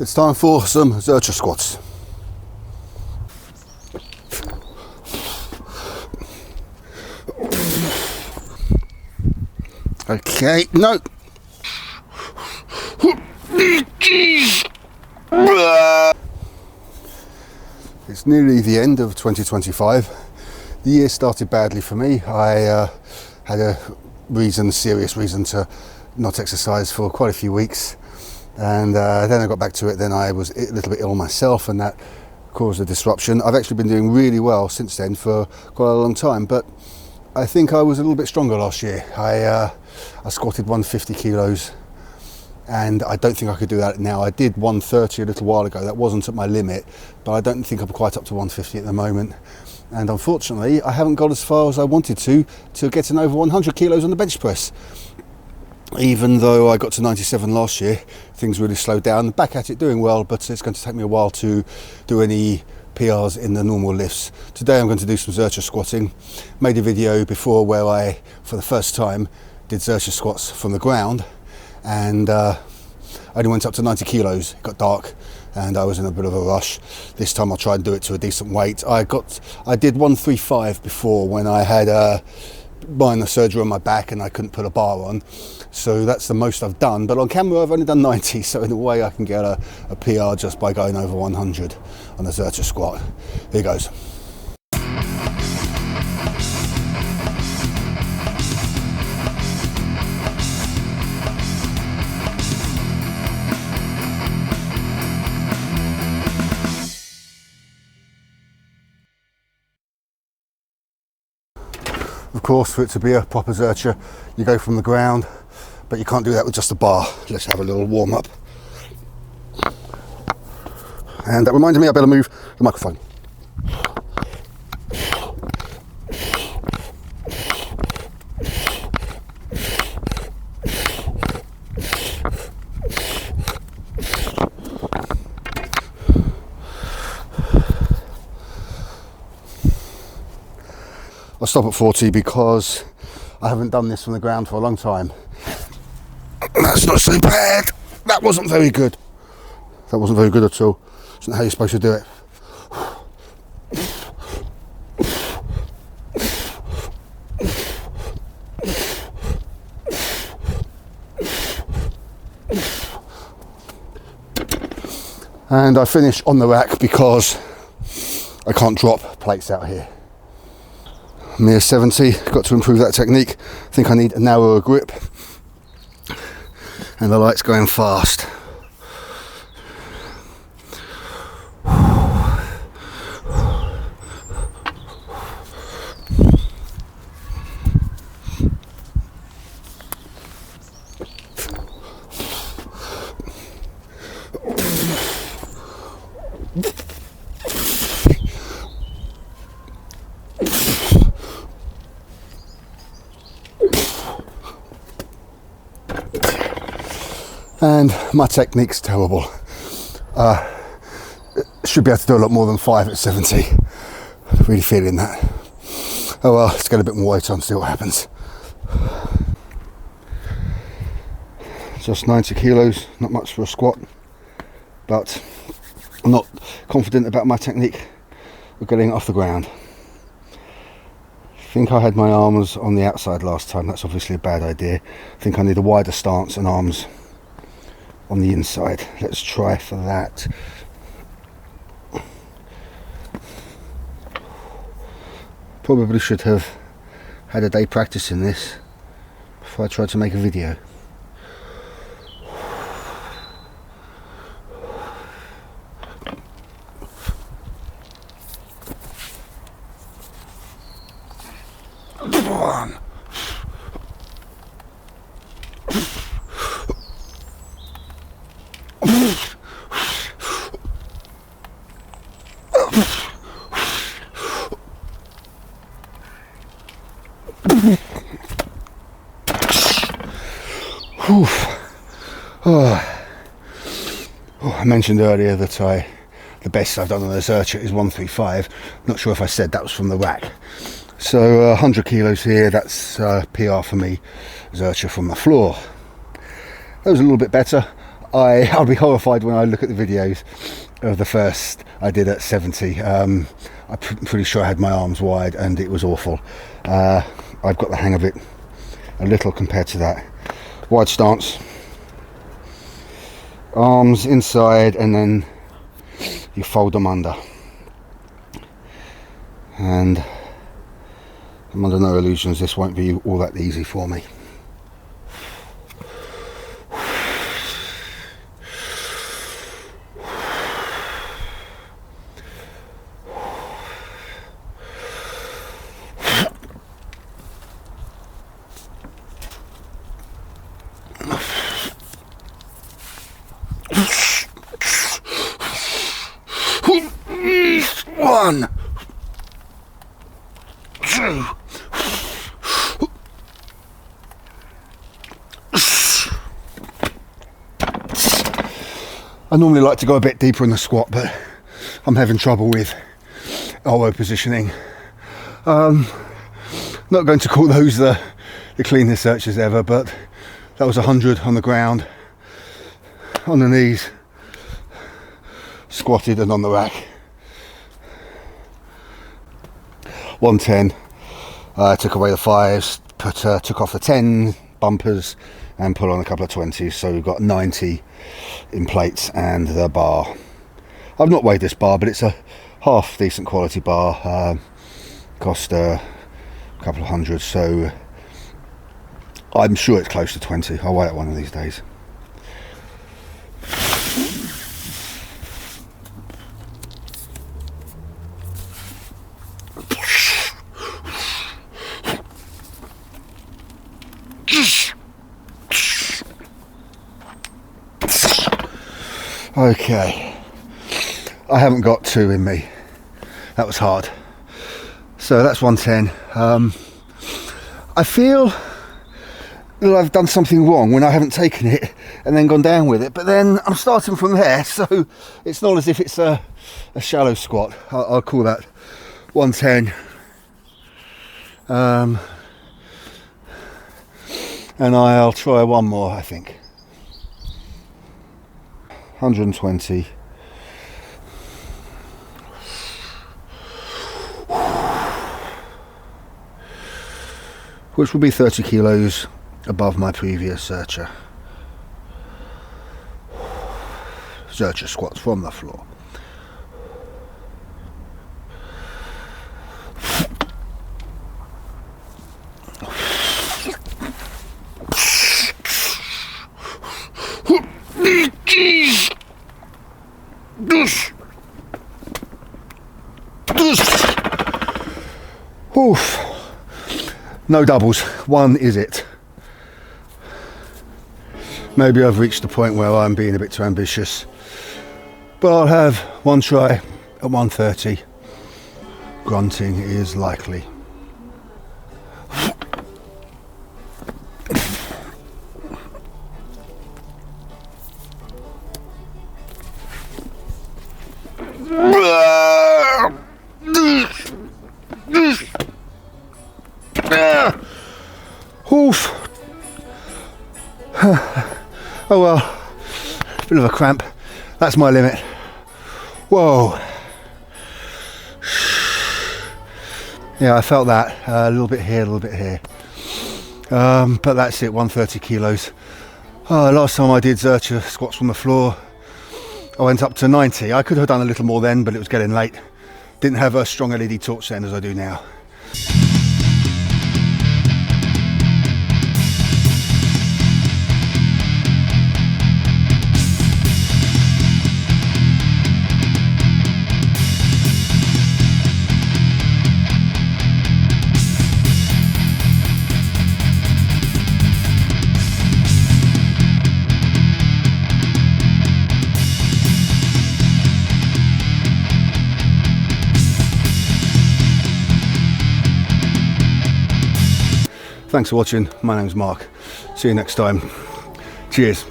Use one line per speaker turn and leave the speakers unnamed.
It's time for some Zercher squats. Okay, no. It's nearly the end of 2025. The year started badly for me. I had a serious reason to not exercise for quite a few weeks. And then I got back to it. Then I was a little bit ill myself, and that caused a disruption. I've actually been doing really well since then for quite a long time, but I think I was a little bit stronger last year. I squatted 150 kilos, and I don't think I could do that now. I did 130 a little while ago. That wasn't at my limit, but I don't think I'm quite up to 150 at the moment. And unfortunately, I haven't got as far as I wanted to getting over 100 kilos on the bench press. Even though I got to 97 last year, things really slowed down. Back at it, doing well, but it's going to take me a while to do any PRs in the normal lifts. Today I'm going to do some Zercher squatting. Made a video before where I, for the first time, did Zercher squats from the ground, and I only went up to 90 kilos. It got dark and I was in a bit of a rush. This time I'll try and do it to a decent weight. I did 135 before when I had minor surgery on my back and I couldn't put a bar on, so that's the most I've done. But on camera I've only done 90, so in a way I can get a PR just by going over 100 on a Zercher squat. Here goes. Of course, for it to be a proper Zercher, you go from the ground, but you can't do that with just a bar. Let's have a little warm up. And that reminded me, I better move the microphone. I'll stop at 40 because I haven't done this from the ground for a long time. That's not so bad. That wasn't very good. That wasn't very good at all. That's not how you're supposed to do it. And I finish on the rack because I can't drop plates out here. I'm near 70, got to improve that technique. I think I need a narrower grip. And the light's going fast. And my technique's terrible. Should be able to do a lot more than 5 at 70. Really feeling that. Oh well, let's get a bit more weight on, see what happens. Just 90 kilos, not much for a squat, but I'm not confident about my technique of getting it off the ground. I think I had my arms on the outside last time. That's obviously a bad idea. I think I need a wider stance and arms on the inside. Let's try for that. Probably should have had a day practicing this before I tried to make a video. One. I mentioned earlier that the best I've done on a Zercher is 135. Not sure if I said that was from the rack. So 100 kilos here, that's PR for me, Zercher from the floor. That was a little bit better. I'll be horrified when I look at the videos of the first I did at 70. I'm pretty sure I had my arms wide and it was awful. I've got the hang of it a little compared to that. Wide stance, arms inside, and then you fold them under. And I'm under no illusions this won't be all that easy for me. One, two. I normally like to go a bit deeper in the squat, but I'm having trouble with elbow positioning. Not going to call those the cleanest Zerchers ever, but that was 100 on the ground, on the knees, squatted and on the rack. 110. I took away the 5s, took off the 10 bumpers and put on a couple of 20s, so we've got 90 in plates and the bar. I've not weighed this bar, but it's a half decent quality bar. Cost a couple of hundred, so I'm sure it's close to 20. I'll weigh it one of these days. Okay, I haven't got 2 in me. That was hard. So that's 110. I feel that I've done something wrong when I haven't taken it and then gone down with it, but then I'm starting from there, so it's not as if it's a shallow squat. I'll call that 110. And I'll try one more, I think. 120. Which will be 30 kilos above my previous Zercher squats from the floor. Oof. No doubles, 1 is it. Maybe I've reached the point where I'm being a bit too ambitious, but I'll have 1 try at 130. Grunting is likely. Oof. Oh well, bit of a cramp. That's my limit. Whoa. Yeah, I felt that a little bit here, a little bit here. But that's it, 130 kilos. Last time I did Zercher squats from the floor, I went up to 90. I could have done a little more then, but it was getting late. Didn't have a strong LED torch then as I do now. Thanks for watching. My name's Mark. See you next time. Cheers.